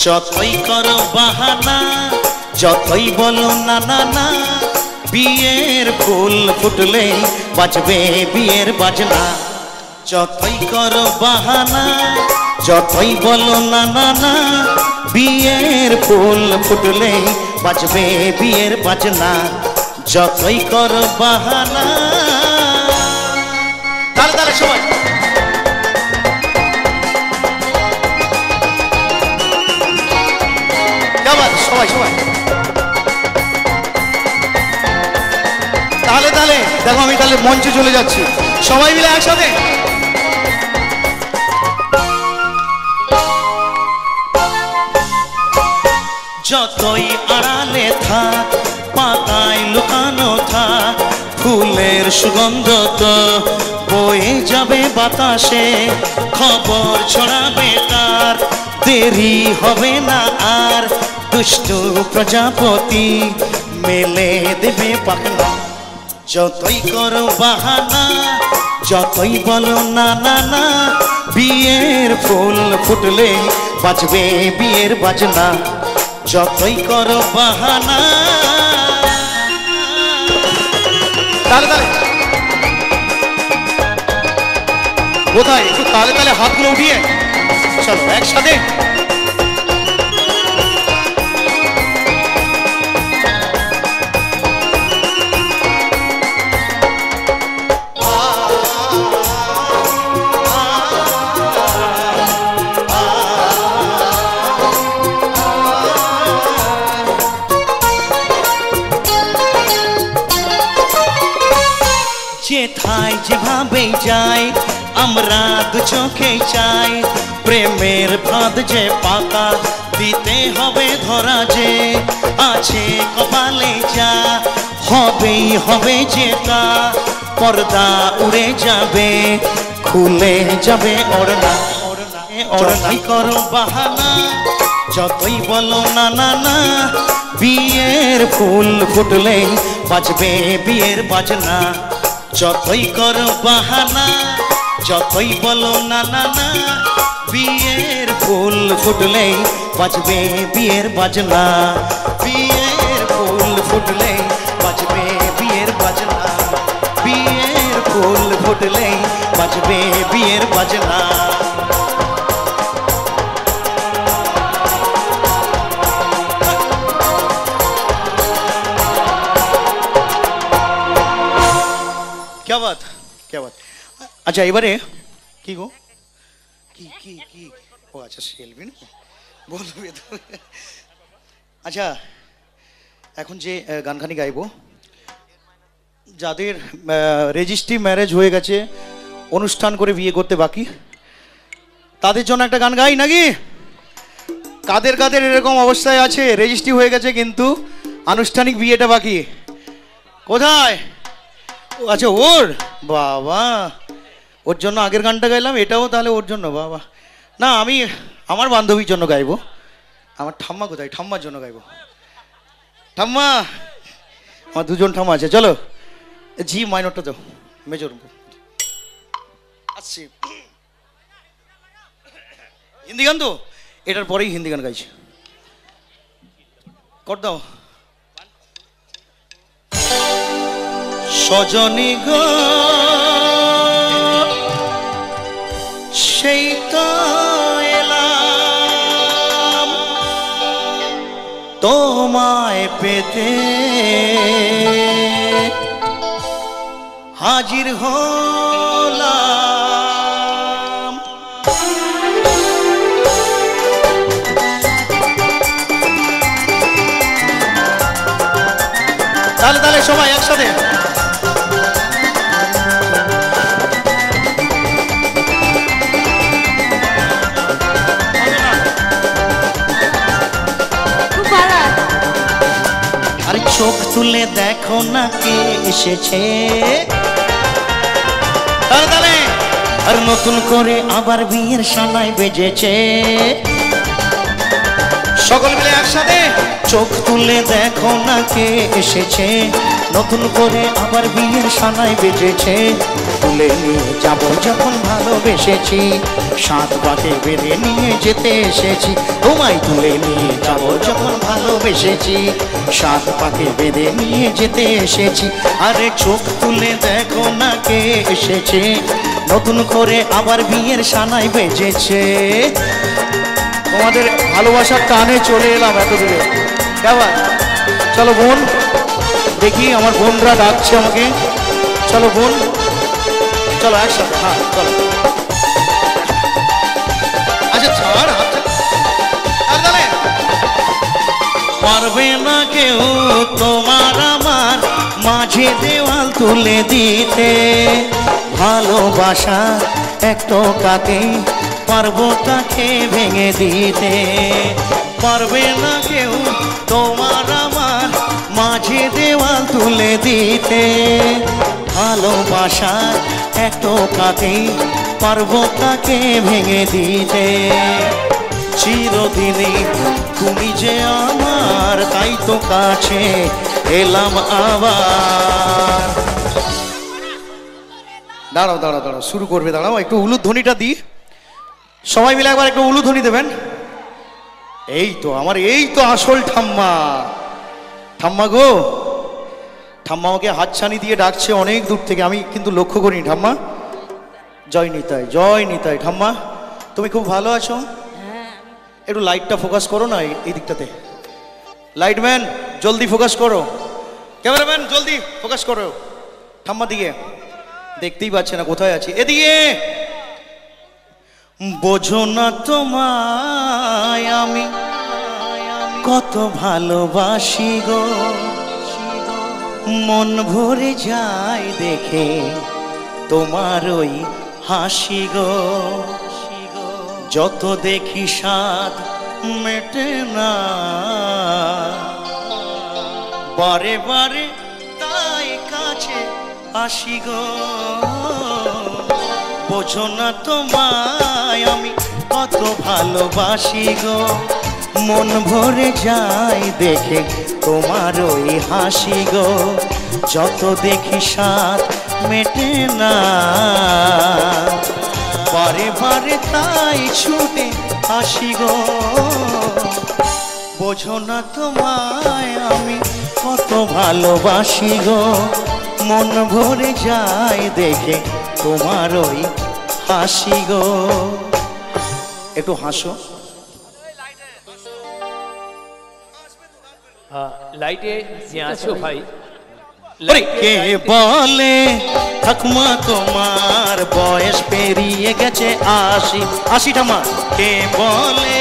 যতই করো বাহানা, যতই বলো না না না, বিয়ের ফুল ফুটলে বাজবে বিয়ের বাজনা। যতই করো বাহানা, যতই বলো না না না, বিয়ের ফুল ফুটলে বাজবে বিয়ের বাজনা। যতই করো বাহানা। তাহলে তাহলে সবাই সবাই সবাই তাহলে তাহলে দেখো আমি তাহলে মঞ্চে চলে যাচ্ছি, সবাই মিলে একসাথে। যতই আড়ালে থাক, পাতায় লুকানো থাক, ফুলের সুগন্ধ তো বয়ে যাবে বাতাসে, খবর ছড়াবে তার, দেরি হবে না আর, দুষ্টু প্রজাপতি মেলে দেবে পাখনা। যতই করো বাহানা, যতই বলো না না না, বিয়ের ফুল ফুটলে বাজবে বিয়ের বাজনা। যতই করো বাহানা। তাহলে তাহলে কোথায় একটু তাহলে তাহলে হাতগুলো উঠিয়ে চলো একসাথে। যেথায় যেভাবে যাই আমরা দু চোখে চাই, প্রেমের ফাঁদ যে পাকা দিতে হবে ধরা, যে আছে কপালে যা হবেই হবে যেটা, পর্দা উড়ে যাবে খুলে যাবে ওড়না। ওড়নাই করো বাহানা, যতই বলো না না না, বিয়ের ফুল ফুটলে বাজবে বিয়ের বাজনা। যতই করো বাহানা, যতই বলো না না না, বিয়ের ফুল ফুটলে বাজবে বিয়ের বাজনা। বিয়ের ফুল ফুটলে বাজবে বিয়ের বাজনা। বিয়ের ফুল ফুটলে বাজবে বিয়ের বাজনা। क्या बात क्या बात। अच्छा এবারে কি গো কি কি কি ও আচ্ছা সেলবি না বলবি তো। আচ্ছা এখন যে গানখানি গাইবো, যাদের রেজিস্ট্রি ম্যারেজ হয়ে গেছে, অনুষ্ঠান করে বিয়ে করতে বাকি, তাদের জন্য একটা গান গাই নাকি? কাদের কাদের এরকম অবস্থায় আছে রেজিস্ট্রি হয়ে গেছে কিন্তু আনুষ্ঠানিক বিয়েটা বাকি? কোথায়? আচ্ছা ওর বাবা, ওর জন্য আগের গানটা গাইলাম, এটাও তাহলে ওর জন্য? বাবা না, আমি আমার বান্ধবীর জন্য গাইবো। আমার ঠাম্মা কোথায়? ঠাম্মার জন্য গাইবো। ঠাম্মা, আমার দুজন ঠাম্মা আছে, চলো জি মাইনরটা তো মেজর আসছি। হিন্দি গান তো, এটার পরেই হিন্দি গান গাইছি, কর দাও। সজনী গো সেই তো এলাম তোমায় পেতে, হাজির হলাম। তাহলে তাহলে সবাই একসাথে। চোখ তুলে দেখো না কে এসেছে, আর নতুন করে আবার বিয়ের সানাই বেজেছে। সকল মিলে একসাথে চোখ তুলে দেখো না কে এসেছে, নতুন করে আবার বিয়ের সানাই বেজেছে, তুলে নিয়ে যাব যখন ভালোবেসেছি, 7 পাকে বেঁধে নিয়ে যেতে এসেছি, তোমায় তুলে নিয়ে যাব যখন ভালোবেসেছি, 7 পাকে বেঁধে নিয়ে যেতে এসেছি। আরে চোখ তুলে দেখো না কে এসেছে, নতুন করে আবার বিয়ের সানাই বেজেছে। তোমাদের ভালোবাসার টানে চলে এলাম এত দূরে। কেমন? চলো বোন, দেখি আমার বোনরা ডাকছে আমাকে। চলো বোন, চলো একসাথে। হ্যাঁ চলো। আচ্ছা ছাড়, পারবে না কেউ তোমার আমার মাঝে দেওয়াল তুলে দিতে, ভালোবাসা একটু কাকে পারবো তাকে ভেঙে দিতে, পারবে না কেউ তোমার আমার মাঝে দেওয়াল তুলে দিতে, ভালোবাসা একটু কাকে পারবো তাকে ভেঙে দিতে। চিরদিনই তুমি যে আমার, তাই তো কাছে এলাম আবার। দাঁড়াও দাঁড়াও দাঁড়াও, শুরু করবে, দাঁড়াও একটু উলুধ্বনিটা দিই, সবাই মিলে একবার একটু উলুধ্বনি দেবেন। এই তো আমার, এই তো আসল ঠাম্মা। ঠাম্মা গো, ঠাম্মা আমাকে হাতছানি দিয়ে ডাকছে অনেক দূর থেকে, আমি কিন্তু লক্ষ্য করিনি। ঠাম্মা জয় নিতাই, জয় নিতাই। ঠাম্মা তুমি খুব ভালো আছো? একটু লাইটটা ফোকাস করো না এই দিকটাতে। লাইটম্যান জলদি ফোকাস করো, ক্যামেরাম্যান জলদি ফোকাস করো ঠাম্মা দিকে, দেখতেই পাচ্ছে না কোথায় আছি। এদিকে বোঝো না তোমায় আমি কত ভালোবাসি গো, মন ভরে যায় দেখে তোমার ওই হাসি গো, যত দেখি স্বাদ মেটে না, বারে বারে তাই কাছে আসি গো। বোঝো না তোমায় আমি কত ভালোবাসি গো, মন ভরে যায় দেখে তোমার ওই হাসি গো, যত দেখি স্বাদ মেটে না, বারে বারে তাই ছুটে আসি গো। বোঝো না তোমায় আমি কত ভালোবাসি গো, মন ভরে যায় দেখে তোমার ওই হাসি গো। একটু হাসো। লাইটে যে আছো ভাই, কে বলে ঠাকুমা তোমার বয়স পেরিয়ে গেছে 80? 80 ঠাকুমা। কে বলে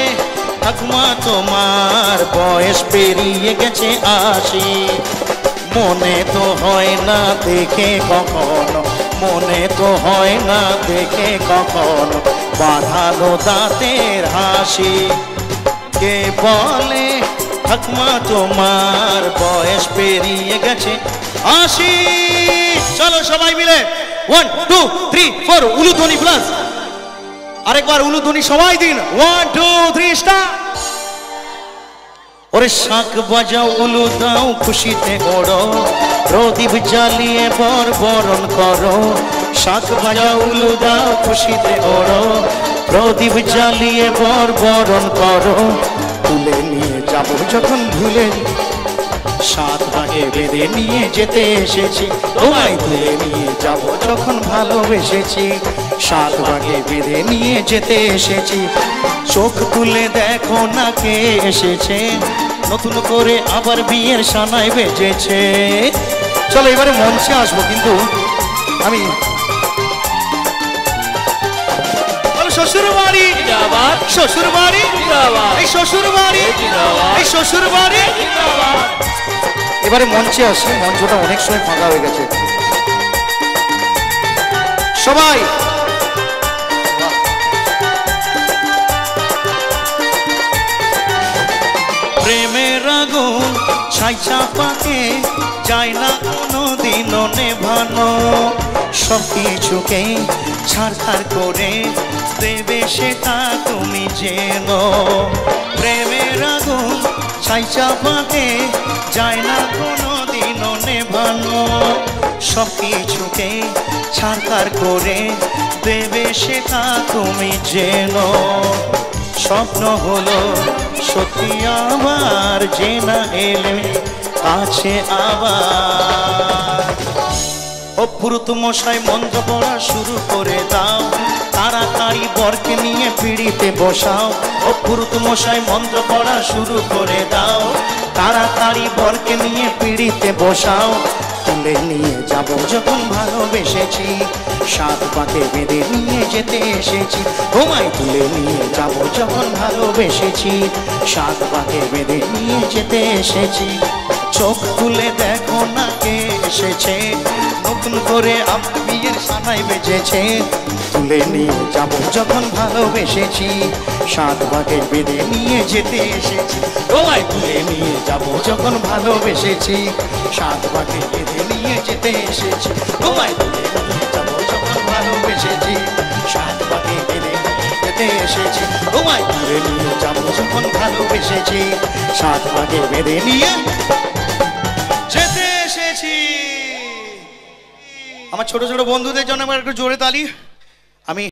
ঠাকুমা তোমার বয়স পেরিয়ে গেছে 80? মনে তো হয় না দেখে কখনো, মনে তো হয় না দেখে কখনো বাঁধানো দাঁতের হাসি। কে বলে ঠাকুমা তোমার বয়স পেরিয়ে গেছে 80? চলো সবাই মিলে 1 2 3 4 উলুধ্বনি প্লাস আরেকবার উলুধ্বনি সবাই দিন। 1 2 3 স্টার্ট। ওরে শাঁখ বাজাও উলু দাও খুশিতে ওড়ো, প্রদীপ জ্বালিয়ে বর বরণ করো। শাঁখ বাজাও উলু দাও খুশিতে ওড়ো, প্রদীপ জ্বালিয়ে বর বরণ করো। তুলে নিয়ে যাব যখন ভুলে 7 ভাগে বেঁধে নিয়ে যেতে এসেছি, তোমায় তুলে নিয়ে যাব যখন ভালোবেসেছি, 7 ভাগে বেঁধে নিয়ে যেতে এসেছি। চোখ তুলে দেখো না কে এসেছে, নতুন করে আবার বিয়ের সানাই বেজেছে। চলো এবারে মঞ্চে আসবো, কিন্তু আমি শ্বশুর বাড়ি, শ্বশুর বাড়ি, এই শ্বশুর বাড়ি, এই শ্বশুর বাড়ি। এবারে মঞ্চে আসি, মঞ্চটা অনেক সময় ফাঁকা হয়ে গেছে। সবাই প্রেমের আগুন ছাই চাপাকে যায় না কোনো দিনও নেভানো, সব কিছুকে ছাড়খাড় করে দেবে সেটা তুমি জেনো। প্রেমের আগুন ছাই চাপাকে যায় না কোনো দিনও নেভানো, সব কিছুকে ছাড়খাড় করে দেবে সেটা তুমি জেনো। স্বপ্ন হলো সত্যি আবার যে না এলে কাছে আবার। ও পুরুত মশাই মন্ত্র পড়া শুরু করে দাও, তাড়াতাড়ি বরকে নিয়ে পিড়িতে বসাও। ও পুরুত মশাই মন্ত্র পড়া শুরু করে দাও, তাড়াতাড়ি বরকে নিয়ে পিড়িতে বসাও। তুলে নিয়ে যাব যখন ভালোবেসেছি, সাত পাকে বেঁধে নিয়ে যেতে এসেছি। তোমায় তুলে নিয়ে যাব যখন ভালোবেসেছি, সাত পাকে বেঁধে নিয়ে যেতে এসেছি। চোখ তুলে দেখো না কে এসেছে, নতুন করে আমার বিয়ের সানাই বেজেছে। তুলে নিয়ে যাব যখন ভালোবেসেছি, সাত ভাগে বেঁধে নিয়ে যেতে এসেছি। তোমায় তুলে নিয়ে যাব যখন ভালোবেসেছি, সাত ভাগে বেঁধে নিয়ে যেতে এসেছি। তোমায় তুলে নিয়ে যাব যখন ভালোবেসেছি, সাত ভাগে বেঁধে নিয়ে যেতে এসেছি। তোমায় তুলে নিয়ে যাব যখন ভালোবেসেছি, সাত ভাগে বেঁধে নিয়ে যেতে এসেছি। আমার ছোট ছোট বন্ধুদের জন্য একটু জোরে তালি।